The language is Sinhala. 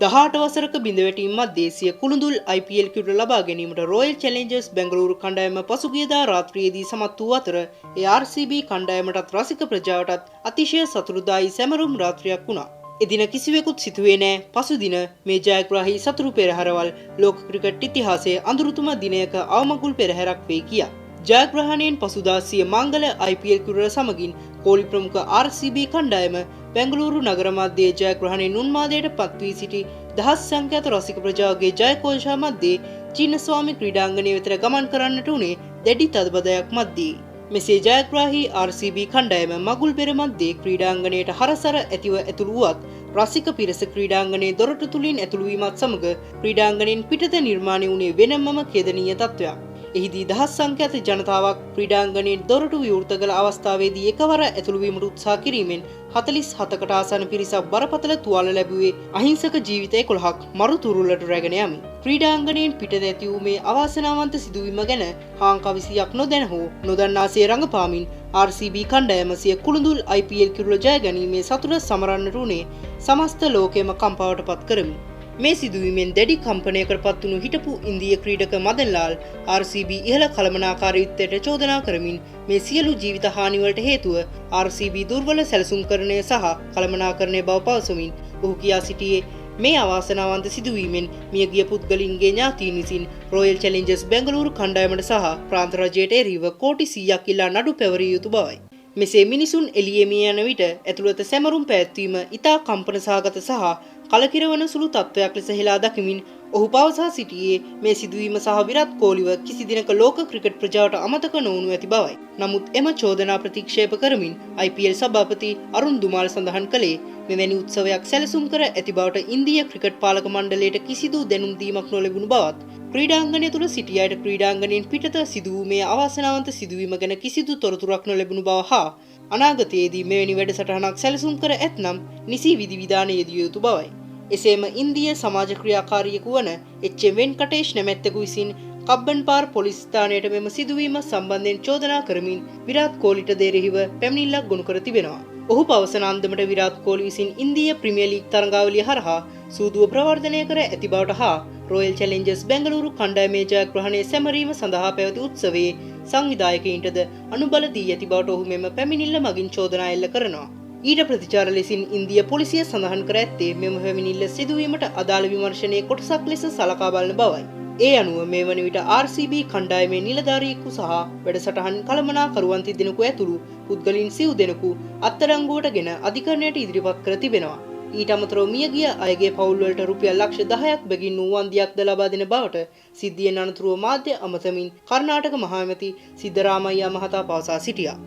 18 වසරක බිඳවැටීම් මැදේසිය කුළුඳුල් IPL කිරුළ ලබා ගැනීමට රොයල් චැලෙන්ජර්ස් බැංගලූරු කණ්ඩායම පසුගියදා රාත්‍රියේදී සමත් වූ අතර ඒ RCB කණ්ඩායමටත් රසික ප්‍රජාවටත් අතිශය සතුටුදායී සැමරුම් රාත්‍රියක් වුණා. එදින කිසිවෙකුත් සිතුවේ නෑ පසුදින මේ ජයග්‍රාහී සතුරු පෙරහැරවල් ලෝක ක්‍රිකට් ඉතිහාසයේ අඳුරුතුම දිනයක අවමගුල් පෙරහැරක් වේ කියා. ජයග්‍රහණයෙන් පසුදා සිය මංගල IPL කිරුළ සමගින් කෝලි ප්‍රමුඛ RCB කණ්ඩායම බැංගලූරු නගර මැදයේ ජයග්‍රහණයෙන් උන්මාදයට පත් වී සිටි දහස් සංඛ්‍යාත රසික ප්‍රජාවගේ ජයഘോഷා මැදේ චීනස්වාමී ක්‍රීඩාංගණය වෙත ගමන් කරන්නට උනේ දැඩි තදබදයක් මැද්දේ. මෙසේ ජයග්‍රාහී RCB කණ්ඩායම මගුල් පෙර මැද්දේ ක්‍රීඩාංගණයට හරසර ඇතිව ඇතුළු වුවත් රසික පිරිස ක්‍රීඩාංගණයේ දොරටු තුලින් ඇතුළු වීමත් සමග ක්‍රීඩාංගණයෙන් පිටත නිර්මාණය වුණේ වෙනමම ඛේදනීය තත්ත්වයක්. එහිදී දහස් සංඛ්‍යාත ජනතාවක් ක්‍රීඩාංගණයේ දොරටු විවෘත කළ අවස්ථාවේදී එකවර ඇතුළු වීමට උත්සාහ කිරීමෙන් 47කට ආසන්න පිරිසක් බරපතල තුවාල ලැබුවේ අහිංසක ජීවිත 11ක් මරු තුරුලට රැගෙන යමින්. ක්‍රීඩාංගණයෙන් පිටත ඇති වූ මේ අවාසනාවන්ත සිදුවීම ගැන හාන් කවිසියක් නොදැන හෝ නොදන්නාසේ රඟපාමින් RCB කණ්ඩායම සිය කුළුඳුල් IPL කිරුළ ජය ගැනීමේ සතුට සමරන්නට උනේ සමස්ත ලෝකයම කම්පාවට පත් කරමින්. මේ සිදුවීමෙන් දැඩි කම්පනයකට පත් වුණු හිටපු ඉන්දිය ක්‍රීඩක මදන්ලාල් RCB ඉහළ කළමනාකාරීත්වයට චෝදනා කරමින් මේ සියලු ජීවිත හානිවලට හේතුව RCB දුර්වල සැලසුම්කරණය සහ කළමනාකරණය බව පවසමින් ඔහු කියා සිටියේ මේ අවාසනාවන්ත සිදුවීමෙන් මියගිය පුද්ගලින්ගේ ඥාතීන් විසින් රොයල් චැලෙන්ජර්ස් බැංගලූරු කණ්ඩායමට සහ ප්‍රාන්ත රජයට එරෙහිව කෝටි 100ක් ඉල්ලා නඩු පැවරිය යුතු බවයි. මෙසේ මිනිසුන් එළියේ මිය යන විට ඇතුළත සැමරුම් පැවැත්වීම ඉතා කම්පන සහගත සහ කලකිරවන සුළු තත්ත්වයක් ලෙස හෙලා දකිමින් ඔහු පවසා සිටියේ මේ සිදුවීම සහ විරාත් කෝලිව කිසි දිනක ලෝක ක්‍රිකට් ප්‍රජාවට අමතක නොවුණු ඇති බවයි. නමුත් එම චෝදනා ප්‍රතික්ෂේප කරමින් IPL සභාපති අරුන් දුමාල් සඳහන් කළේ මෙවැනි උත්සවයක් සැලසුම් කර ඇති බවට ඉන්දිය ක්‍රිකට් පාලක මණ්ඩලයට කිසිදු දැනුම් දීමක් නොලැබුණු බවත් ක්‍රීඩාංගණය තුළ සිටි අයට ක්‍රීඩාංගණයෙන් පිටත සිදු වූ මේ අවාසනාවන්ත සිදුවීම ගැන කිසිදු තොරතුරක් නොලැබුණු බව හා අනාගතයේදී මෙවැනි වැඩසටහනක් සැලසුම් කර ඇතනම් නිසි විධිවිධාන යෙදිය යුතු බවයි. එසේම ඉන්දිය සමාජ ක්‍රියාකාරියෙකු වන එච්.එම්. වෙන්කටේෂ් නැමැත්තෙකු විසින් කබ්බන්පාර් පොලිස් ස්ථානයට මෙම සිදුවීම සම්බන්ධයෙන් චෝදනා කරමින් විරාත් කෝලිට දෙරෙහිව පැමිණිල්ලක් ගොනු කර තිබෙනවා. ඔහු පවසන අන්දමට විරාත් කෝලි විසින් ඉන්දිය ප්‍රීමියර් ලීග් තරඟාවලිය හරහා සූදුව ප්‍රවර්ධනය කර ඇති බවට හා රොයල් චැලෙන්ජර්ස් බැංගලූරු කණ්ඩායමේ ජයග්‍රහණය සැමරීම සඳහා පැවති උත්සවයේ සංවිධායකයින්ටද අනුබල දී ඇති බවට ඔහු මෙම පැමිණිල්ල මගින් චෝදනා එල්ල කරනවා. ඊට ප්‍රතිචාර ලෙසින් ඉන්දිය පොලිසිය සඳහන් කර ඇත්තේ මෙම පැමිණිල්ල සිදුවීමට අදාළ විමර්ශනයේ කොටසක් ලෙස සලකා බලන බවයි. ඒ අනුව මේ වන විට RCB කණ්ඩායමේ නිලධාරියෙකු සහ වැඩසටහන් කළමනාකරුවන් තිදෙනෙකු ඇතුළු පුද්ගලයන් සිව් දෙනෙකු අත්අඩංගුවටගෙන අධිකරණයට ඉදිරිපත් කර තිබෙනවා. ඊට අමතරව මියගිය අයගේ පවුල්වලට රුපියල් ලක්ෂ 10ක් බැගින් වූ වන්දියක්ද ලබා දෙන බවට සිද්ධියෙන් අනතුරුව මාධ්‍ය අමතමින් කර්ණාටක මහ ඇමති සිද්ධරාමಯ್య මහතා පවසා සිටියා.